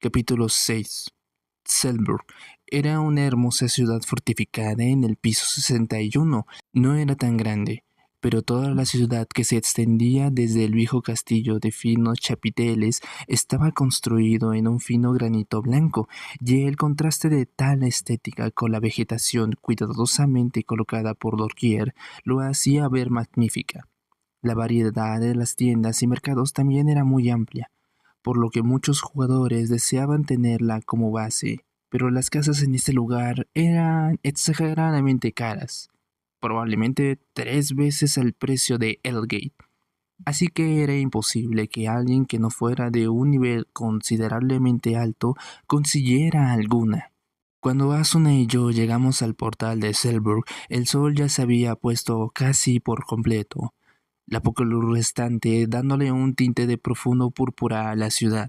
Capítulo 6. Selburg era una hermosa ciudad fortificada en el piso 61. No era tan grande, pero toda la ciudad, que se extendía desde el viejo castillo de finos chapiteles, estaba construido en un fino granito blanco, y el contraste de tal estética con la vegetación cuidadosamente colocada por doquier lo hacía ver magnífica. La variedad de las tiendas y mercados también era muy amplia, por lo que muchos jugadores deseaban tenerla como base, pero las casas en este lugar eran exageradamente caras, probablemente 3 veces el precio de Eldgate, así que era imposible que alguien que no fuera de un nivel considerablemente alto consiguiera alguna. Cuando Asuna y yo llegamos al portal de Selburg, el sol ya se había puesto casi por completo, la poca luz restante dándole un tinte de profundo púrpura a la ciudad.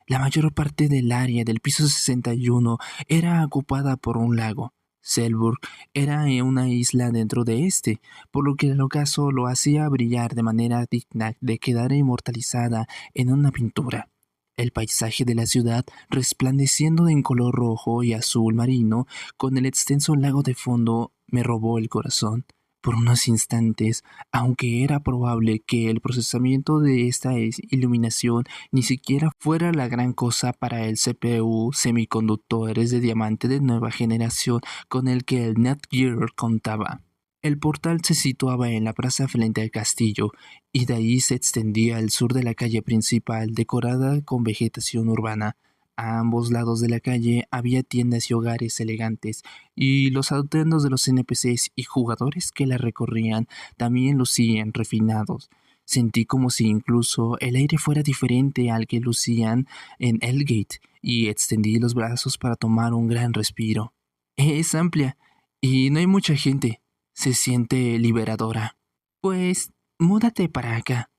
La mayor parte del área del piso 61 era ocupada por un lago. Selburg era una isla dentro de este, por lo que el ocaso lo hacía brillar de manera digna de quedar inmortalizada en una pintura. El paisaje de la ciudad, resplandeciendo en color rojo y azul marino, con el extenso lago de fondo, me robó el corazón. Por unos instantes, aunque era probable que el procesamiento de esta iluminación ni siquiera fuera la gran cosa para el CPU semiconductores de diamante de nueva generación con el que el Netgear contaba. El portal se situaba en la plaza frente al castillo, y de ahí se extendía al sur de la calle principal decorada con vegetación urbana. A ambos lados de la calle había tiendas y hogares elegantes, y los atuendos de los NPCs y jugadores que la recorrían también lucían refinados. Sentí como si incluso el aire fuera diferente al que lucían en Eldgate, y extendí los brazos para tomar un gran respiro. Es amplia, y no hay mucha gente. Se siente liberadora. Pues, múdate para acá.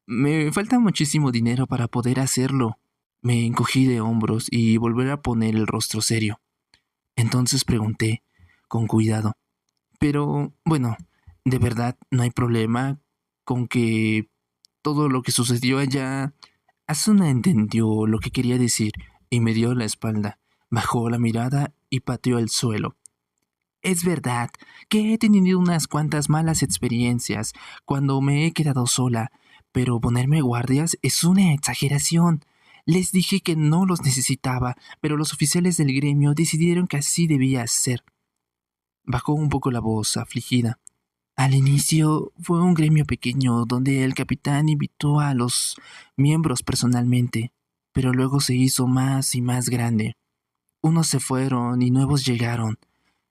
Me falta muchísimo dinero para poder hacerlo. Me encogí de hombros y volví a poner el rostro serio. Entonces pregunté, con cuidado. Pero, bueno, ¿de verdad no hay problema con que todo lo que sucedió allá? Asuna entendió lo que quería decir y me dio la espalda. Bajó la mirada y pateó el suelo. Es verdad que he tenido unas cuantas malas experiencias cuando me he quedado sola, pero ponerme guardias es una exageración. Les dije que no los necesitaba, pero los oficiales del gremio decidieron que así debía ser. Bajó un poco la voz, afligida. Al inicio fue un gremio pequeño donde el capitán invitó a los miembros personalmente, pero luego se hizo más y más grande. Unos se fueron y nuevos llegaron.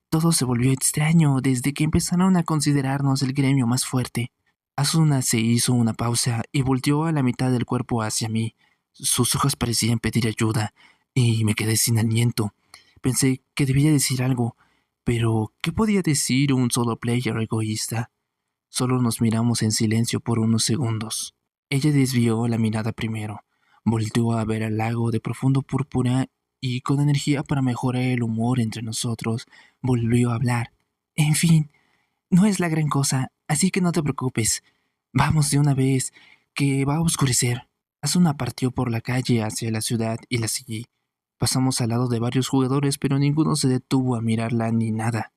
Todo se volvió extraño desde que empezaron a considerarnos el gremio más fuerte. Asuna se hizo una pausa y volteó a la mitad del cuerpo hacia mí. Sus ojos parecían pedir ayuda, y me quedé sin aliento. Pensé que debía decir algo, pero ¿qué podía decir un solo player egoísta? Solo nos miramos en silencio por unos segundos. Ella desvió la mirada primero, volteó a ver al lago de profundo púrpura y, con energía para mejorar el humor entre nosotros, volvió a hablar. En fin, no es la gran cosa, así que no te preocupes. Vamos de una vez, que va a oscurecer. Asuna partió por la calle hacia la ciudad y la seguí. Pasamos al lado de varios jugadores, pero ninguno se detuvo a mirarla ni nada.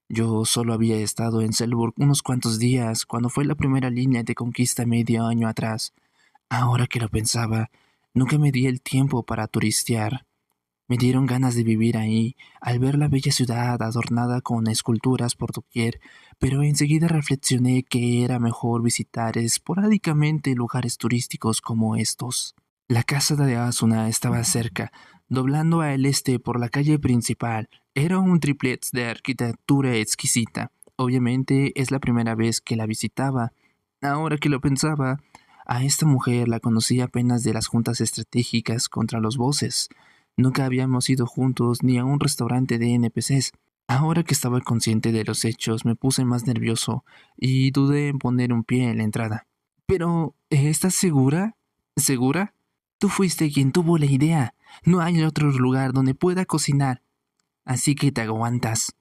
Yo solo había estado en Selburg unos cuantos días cuando fue la primera línea de conquista medio año atrás. Ahora que lo pensaba, nunca me di el tiempo para turistear. Me dieron ganas de vivir ahí al ver la bella ciudad adornada con esculturas por doquier, pero enseguida reflexioné que era mejor visitar esporádicamente lugares turísticos como estos. La casa de Asuna estaba cerca, doblando al este por la calle principal. Era un triplex de arquitectura exquisita. Obviamente es la primera vez que la visitaba. Ahora que lo pensaba, a esta mujer la conocí apenas de las juntas estratégicas contra los bosses. Nunca habíamos ido juntos ni a un restaurante de NPCs. Ahora que estaba consciente de los hechos, me puse más nervioso y dudé en poner un pie en la entrada. Pero, ¿estás segura? ¿Segura? Tú fuiste quien tuvo la idea. No hay otro lugar donde pueda cocinar. Así que te aguantas.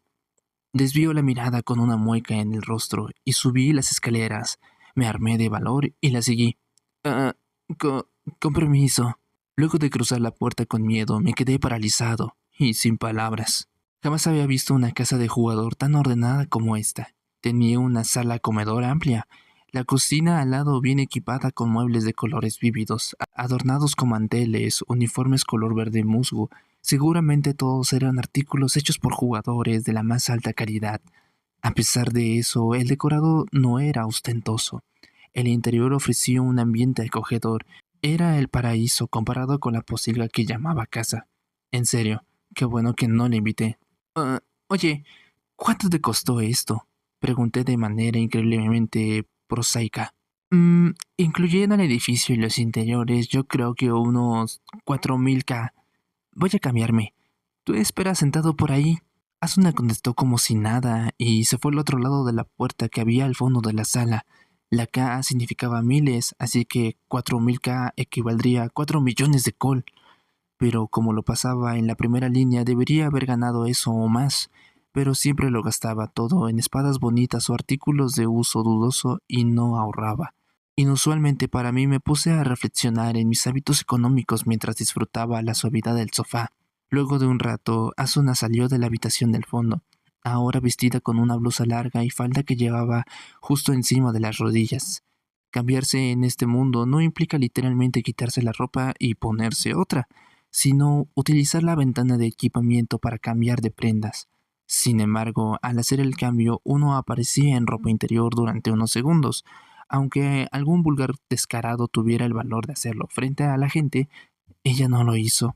Desvió la mirada con una mueca en el rostro y subí las escaleras. Me armé de valor y la seguí. Ah, con permiso. Luego de cruzar la puerta con miedo, me quedé paralizado y sin palabras. Jamás había visto una casa de jugador tan ordenada como esta. Tenía una sala comedor amplia, la cocina al lado bien equipada con muebles de colores vívidos, adornados con manteles, uniformes color verde musgo. Seguramente todos eran artículos hechos por jugadores de la más alta calidad. A pesar de eso, el decorado no era ostentoso. El interior ofrecía un ambiente acogedor. Era el paraíso comparado con la posilga que llamaba casa. En serio, qué bueno que no le invité. Oye, ¿cuánto te costó esto? Pregunté de manera increíblemente prosaica. Incluyendo el edificio y los interiores, yo creo que unos 4000 K. Voy a cambiarme. ¿Tú esperas sentado por ahí? Asuna contestó como si nada y se fue al otro lado de la puerta que había al fondo de la sala. La K significaba miles, así que 4000 K equivaldría a 4 millones de col. Pero como lo pasaba en la primera línea, debería haber ganado eso o más. Pero siempre lo gastaba todo en espadas bonitas o artículos de uso dudoso y no ahorraba. Inusualmente para mí me puse a reflexionar en mis hábitos económicos mientras disfrutaba la suavidad del sofá. Luego de un rato, Asuna salió de la habitación del fondo, ahora vestida con una blusa larga y falda que llevaba justo encima de las rodillas. Cambiarse en este mundo no implica literalmente quitarse la ropa y ponerse otra, sino utilizar la ventana de equipamiento para cambiar de prendas. Sin embargo, al hacer el cambio, uno aparecía en ropa interior durante unos segundos. Aunque algún vulgar descarado tuviera el valor de hacerlo frente a la gente, ella no lo hizo.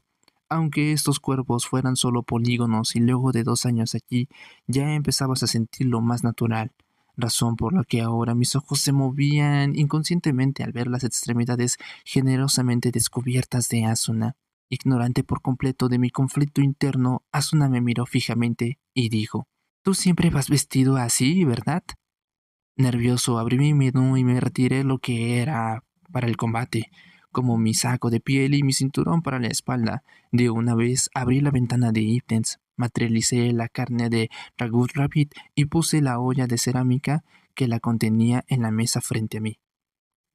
Aunque estos cuerpos fueran solo polígonos y luego de 2 años aquí, ya empezabas a sentirlo más natural, razón por la que ahora mis ojos se movían inconscientemente al ver las extremidades generosamente descubiertas de Asuna. Ignorante por completo de mi conflicto interno, Asuna me miró fijamente y dijo: «Tú siempre vas vestido así, ¿verdad?». Nervioso abrí mi menú y me retiré lo que era para el combate, como mi saco de piel y mi cinturón para la espalda. De una vez abrí la ventana de ítems, materialicé la carne de Ragut Rabbit y puse la olla de cerámica que la contenía en la mesa frente a mí.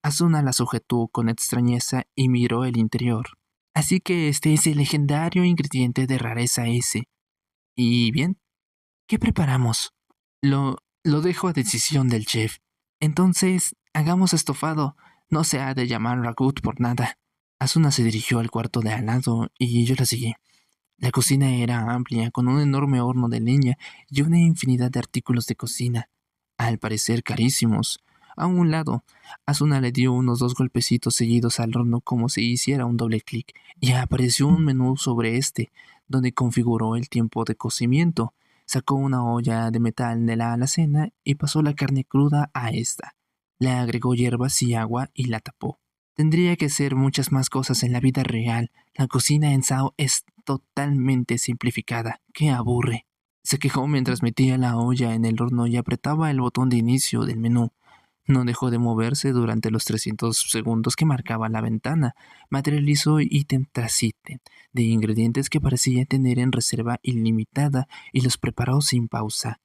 Asuna la sujetó con extrañeza y miró el interior. Así que este es el legendario ingrediente de rareza ese. ¿Y bien? ¿Qué preparamos? Lo dejo a decisión del chef. Entonces, hagamos estofado. No se ha de llamar ragut por nada. Asuna se dirigió al cuarto de al lado y yo la seguí. La cocina era amplia, con un enorme horno de leña y una infinidad de artículos de cocina, al parecer carísimos. A un lado, Asuna le dio unos 2 golpecitos seguidos al horno como si hiciera un doble clic, y apareció un menú sobre este, donde configuró el tiempo de cocimiento. Sacó una olla de metal de la alacena y pasó la carne cruda a esta. Le agregó hierbas y agua y la tapó. Tendría que ser muchas más cosas en la vida real. La cocina en Sao es totalmente simplificada. ¡Qué aburre! Se quejó mientras metía la olla en el horno y apretaba el botón de inicio del menú. No dejó de moverse durante los 300 segundos que marcaba la ventana. Materializó ítem tras ítem de ingredientes que parecía tener en reserva ilimitada y los preparó sin pausa.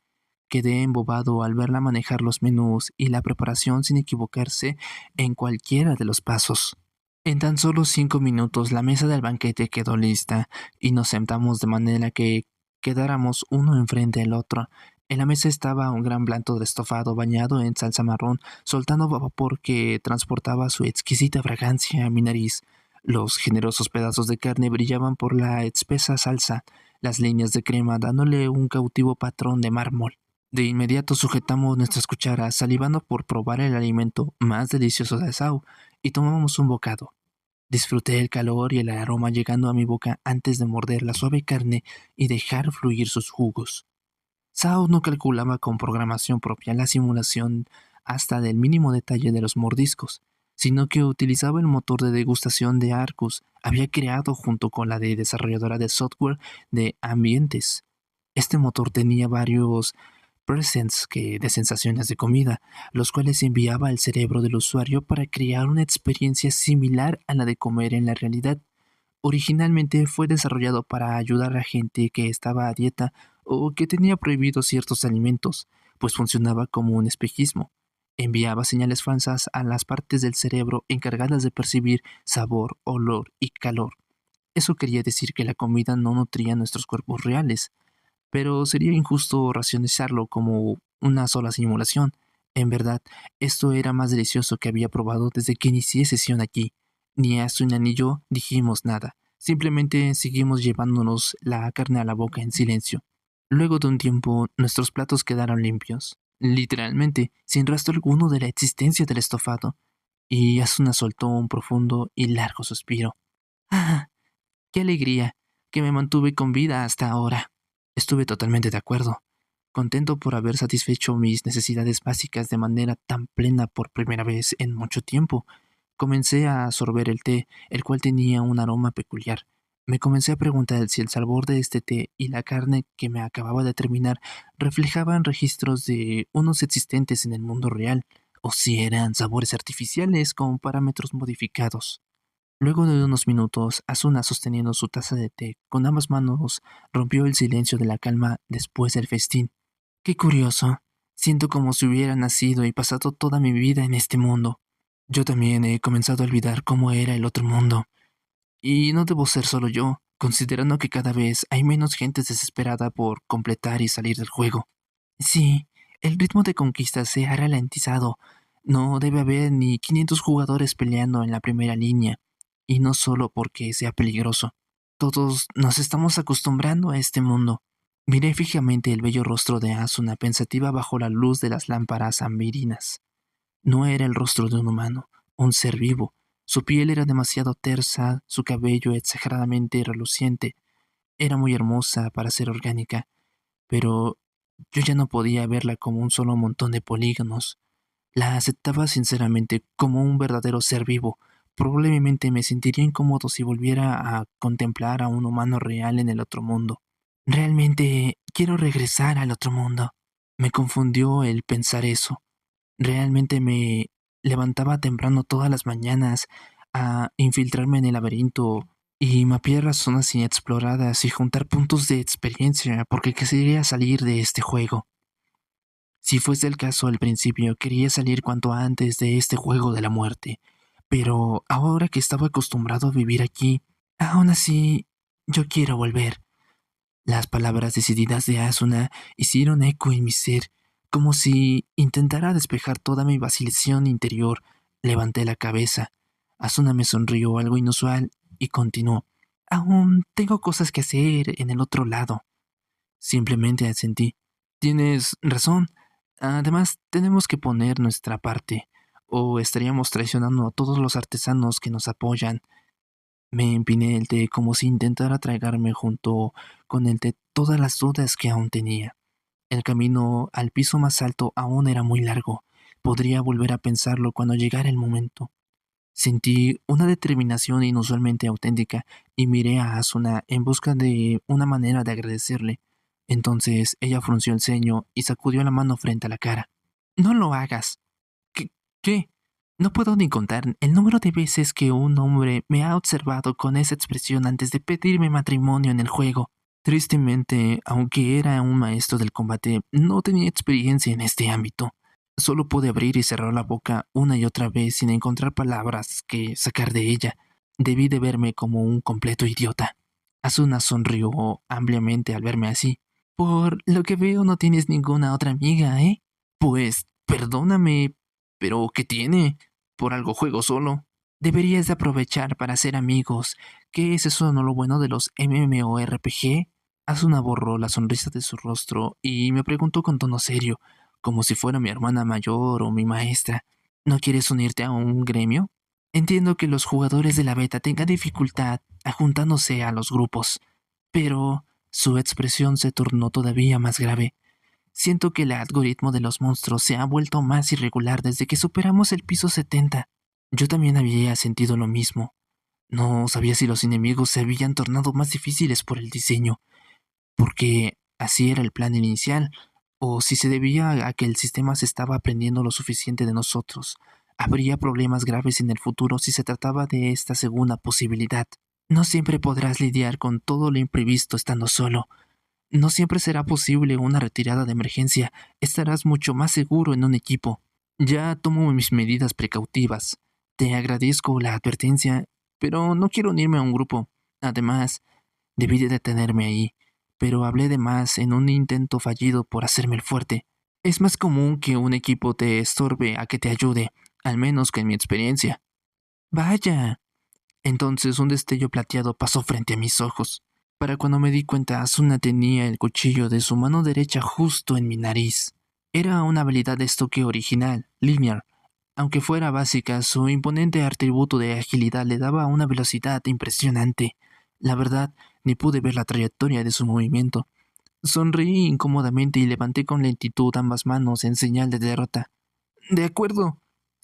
Quedé embobado al verla manejar los menús y la preparación sin equivocarse en cualquiera de los pasos. En tan solo 5 minutos la mesa del banquete quedó lista y nos sentamos de manera que quedáramos uno enfrente del otro. En la mesa estaba un gran plato de estofado bañado en salsa marrón, soltando vapor que transportaba su exquisita fragancia a mi nariz. Los generosos pedazos de carne brillaban por la espesa salsa, las líneas de crema dándole un cautivo patrón de mármol. De inmediato sujetamos nuestras cucharas, salivando por probar el alimento más delicioso de Sao, y tomamos un bocado. Disfruté el calor y el aroma llegando a mi boca antes de morder la suave carne y dejar fluir sus jugos. Sao no calculaba con programación propia la simulación hasta del mínimo detalle de los mordiscos, sino que utilizaba el motor de degustación de Arcus, había creado junto con la desarrolladora de software de ambientes. Este motor tenía varios presets de sensaciones de comida, los cuales enviaba al cerebro del usuario para crear una experiencia similar a la de comer en la realidad. Originalmente fue desarrollado para ayudar a gente que estaba a dieta o que tenía prohibidos ciertos alimentos, pues funcionaba como un espejismo. Enviaba señales falsas a las partes del cerebro encargadas de percibir sabor, olor y calor. Eso quería decir que la comida no nutría nuestros cuerpos reales, pero sería injusto racionalizarlo como una sola simulación. En verdad, esto era más delicioso que había probado desde que inicié sesión aquí. Ni Asuna ni yo dijimos nada. Simplemente seguimos llevándonos la carne a la boca en silencio. Luego de un tiempo, nuestros platos quedaron limpios, literalmente, sin rastro alguno de la existencia del estofado, y Asuna soltó un profundo y largo suspiro. ¡Ah! ¡Qué alegría! Que me mantuve con vida hasta ahora. Estuve totalmente de acuerdo, contento por haber satisfecho mis necesidades básicas de manera tan plena por primera vez en mucho tiempo. Comencé a sorber el té, el cual tenía un aroma peculiar. Me comencé a preguntar si el sabor de este té y la carne que me acababa de terminar reflejaban registros de unos existentes en el mundo real, o si eran sabores artificiales con parámetros modificados. Luego de unos minutos, Asuna, sosteniendo su taza de té con ambas manos, rompió el silencio de la calma después del festín. Qué curioso. Siento como si hubiera nacido y pasado toda mi vida en este mundo. Yo también he comenzado a olvidar cómo era el otro mundo. Y no debo ser solo yo, considerando que cada vez hay menos gente desesperada por completar y salir del juego. Sí, el ritmo de conquista se ha ralentizado. No debe haber ni 500 jugadores peleando en la primera línea. Y no solo porque sea peligroso. Todos nos estamos acostumbrando a este mundo. Miré fijamente el bello rostro de Asuna pensativa bajo la luz de las lámparas ambirinas. No era el rostro de un humano, un ser vivo. Su piel era demasiado tersa, su cabello exageradamente reluciente. Era muy hermosa para ser orgánica, pero yo ya no podía verla como un solo montón de polígonos. La aceptaba sinceramente como un verdadero ser vivo. Probablemente me sentiría incómodo si volviera a contemplar a un humano real en el otro mundo. Realmente quiero regresar al otro mundo. Me confundió el pensar eso. Realmente me levantaba temprano todas las mañanas a infiltrarme en el laberinto y mapear las zonas inexploradas y juntar puntos de experiencia porque quería salir de este juego. Si fuese el caso al principio, quería salir cuanto antes de este juego de la muerte, pero ahora que estaba acostumbrado a vivir aquí, aún así, yo quiero volver. Las palabras decididas de Asuna hicieron eco en mi ser, como si intentara despejar toda mi vacilación interior. Levanté la cabeza. Asuna me sonrió algo inusual y continuó. Aún tengo cosas que hacer en el otro lado. Simplemente asentí. Tienes razón. Además, tenemos que poner nuestra parte, o estaríamos traicionando a todos los artesanos que nos apoyan. Me empiné el té como si intentara tragarme junto con el té todas las dudas que aún tenía. El camino al piso más alto aún era muy largo. Podría volver a pensarlo cuando llegara el momento. Sentí una determinación inusualmente auténtica y miré a Asuna en busca de una manera de agradecerle. Entonces ella frunció el ceño y sacudió la mano frente a la cara. No lo hagas. ¿Qué? No puedo ni contar el número de veces que un hombre me ha observado con esa expresión antes de pedirme matrimonio en el juego. Tristemente, aunque era un maestro del combate, no tenía experiencia en este ámbito. Solo pude abrir y cerrar la boca una y otra vez sin encontrar palabras que sacar de ella. Debí de verme como un completo idiota. Asuna sonrió ampliamente al verme así. Por lo que veo no tienes ninguna otra amiga, ¿eh? Pues, perdóname, pero ¿qué tiene? Por algo juego solo. Deberías de aprovechar para hacer amigos. ¿Qué es eso no lo bueno de los MMORPG? Asuna borró la sonrisa de su rostro y me preguntó con tono serio, como si fuera mi hermana mayor o mi maestra. ¿No quieres unirte a un gremio? Entiendo que los jugadores de la beta tengan dificultad juntándose a los grupos, pero su expresión se tornó todavía más grave. Siento que el algoritmo de los monstruos se ha vuelto más irregular desde que superamos el piso 70. Yo también había sentido lo mismo. No sabía si los enemigos se habían tornado más difíciles por el diseño, porque así era el plan inicial, o si se debía a que el sistema se estaba aprendiendo lo suficiente de nosotros. Habría problemas graves en el futuro si se trataba de esta segunda posibilidad. No siempre podrás lidiar con todo lo imprevisto estando solo. No siempre será posible una retirada de emergencia. Estarás mucho más seguro en un equipo. Ya tomo mis medidas precautivas. Te agradezco la advertencia, pero no quiero unirme a un grupo. Además, debí de detenerme ahí, pero hablé de más en un intento fallido por hacerme el fuerte. Es más común que un equipo te estorbe a que te ayude, al menos que en mi experiencia. Vaya. Entonces un destello plateado pasó frente a mis ojos. Para cuando me di cuenta, Asuna tenía el cuchillo de su mano derecha justo en mi nariz. Era una habilidad de estoque original, linear. Aunque fuera básica, su imponente atributo de agilidad le daba una velocidad impresionante. La verdad, ni pude ver la trayectoria de su movimiento. Sonreí incómodamente y levanté con lentitud ambas manos en señal de derrota. De acuerdo,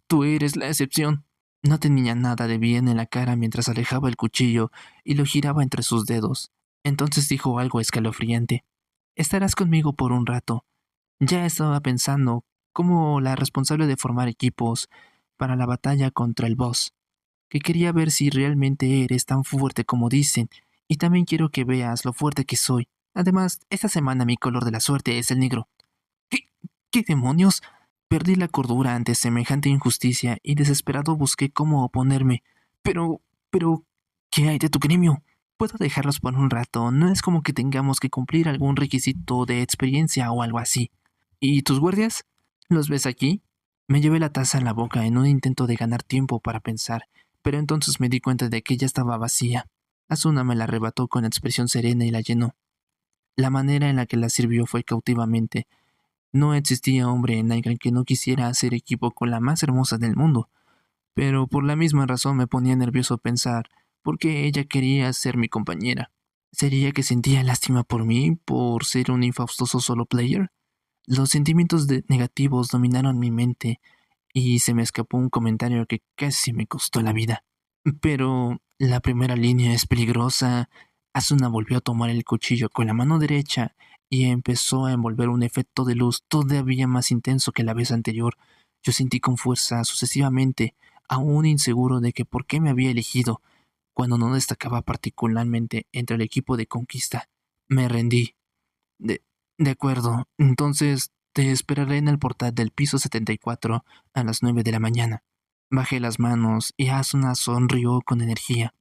tú eres la excepción. No tenía nada de bien en la cara mientras alejaba el cuchillo y lo giraba entre sus dedos. Entonces dijo algo escalofriante. Estarás conmigo por un rato. Ya estaba pensando como la responsable de formar equipos para la batalla contra el boss, que quería ver si realmente eres tan fuerte como dicen, y también quiero que veas lo fuerte que soy. Además, esta semana mi color de la suerte es el negro. ¿Qué, qué demonios? Perdí la cordura ante semejante injusticia y desesperado busqué cómo oponerme. Pero, ¿qué hay de tu gremio? Puedo dejarlos por un rato, no es como que tengamos que cumplir algún requisito de experiencia o algo así. ¿Y tus guardias? ¿Los ves aquí? Me llevé la taza a la boca en un intento de ganar tiempo para pensar, pero entonces me di cuenta de que ya estaba vacía. Asuna me la arrebató con expresión serena y la llenó. La manera en la que la sirvió fue cautivamente. No existía hombre en alguien que no quisiera hacer equipo con la más hermosa del mundo, pero por la misma razón me ponía nervioso pensar por qué ella quería ser mi compañera. ¿Sería que sentía lástima por mí por ser un infaustoso solo player? Los sentimientos negativos dominaron mi mente y se me escapó un comentario que casi me costó la vida. Pero la primera línea es peligrosa. Asuna volvió a tomar el cuchillo con la mano derecha y empezó a envolver un efecto de luz todavía más intenso que la vez anterior. Yo sentí con fuerza sucesivamente, aún inseguro de que por qué me había elegido, cuando no destacaba particularmente entre el equipo de conquista. Me rendí. De, de acuerdo, entonces te esperaré en el portal del piso 74 a las 9 de la mañana. Bajé las manos y Asuna sonrió con energía.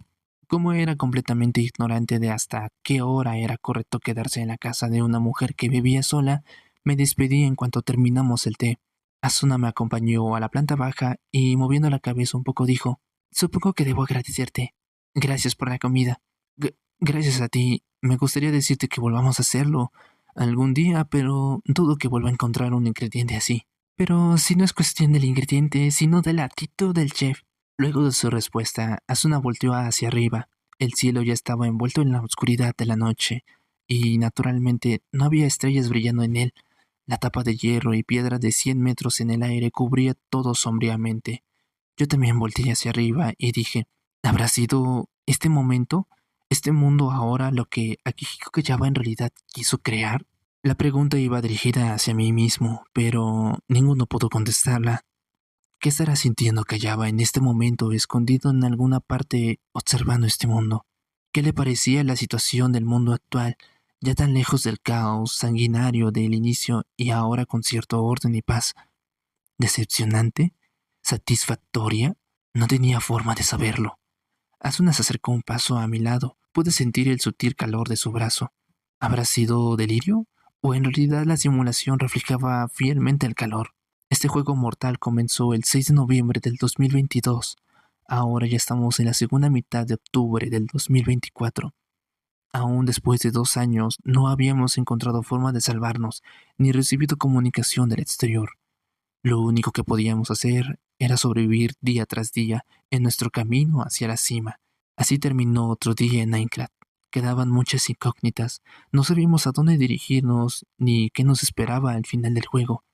Como era completamente ignorante de hasta qué hora era correcto quedarse en la casa de una mujer que vivía sola, me despedí en cuanto terminamos el té. Asuna me acompañó a la planta baja y, moviendo la cabeza un poco, dijo: Supongo que debo agradecerte. Gracias por la comida. Gracias a ti. Me gustaría decirte que volvamos a hacerlo algún día, pero dudo que vuelva a encontrar un ingrediente así. Pero si no es cuestión del ingrediente, sino de la actitud del chef. Luego de su respuesta, Asuna volteó hacia arriba. El cielo ya estaba envuelto en la oscuridad de la noche, y naturalmente no había estrellas brillando en él. La tapa de hierro y piedra de 100 metros en el aire cubría todo sombríamente. Yo también volteé hacia arriba y dije: ¿habrá sido este momento, este mundo ahora lo que Akihiko Kagawa en realidad quiso crear? La pregunta iba dirigida hacia mí mismo, pero ninguno pudo contestarla. ¿Qué estará sintiendo Kagawa en este momento, escondido en alguna parte observando este mundo? ¿Qué le parecía la situación del mundo actual, ya tan lejos del caos sanguinario del inicio y ahora con cierto orden y paz? ¿Decepcionante? ¿Satisfactoria? No tenía forma de saberlo. Asuna se acercó un paso a mi lado. Pude sentir el sutil calor de su brazo. ¿Habrá sido delirio? ¿O en realidad la simulación reflejaba fielmente el calor? Este juego mortal comenzó el 6 de noviembre del 2022. Ahora ya estamos en la segunda mitad de octubre del 2024. Aún después de 2 años, no habíamos encontrado forma de salvarnos, ni recibido comunicación del exterior. Lo único que podíamos hacer era sobrevivir día tras día en nuestro camino hacia la cima. Así terminó otro día en Aincrad. Quedaban muchas incógnitas. No sabíamos a dónde dirigirnos ni qué nos esperaba al final del juego.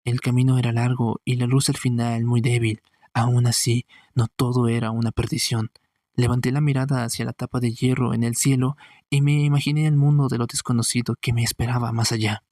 El camino era largo y la luz al final muy débil. Aún así, no todo era una perdición. Levanté la mirada hacia la tapa de hierro en el cielo y me imaginé el mundo de lo desconocido que me esperaba más allá.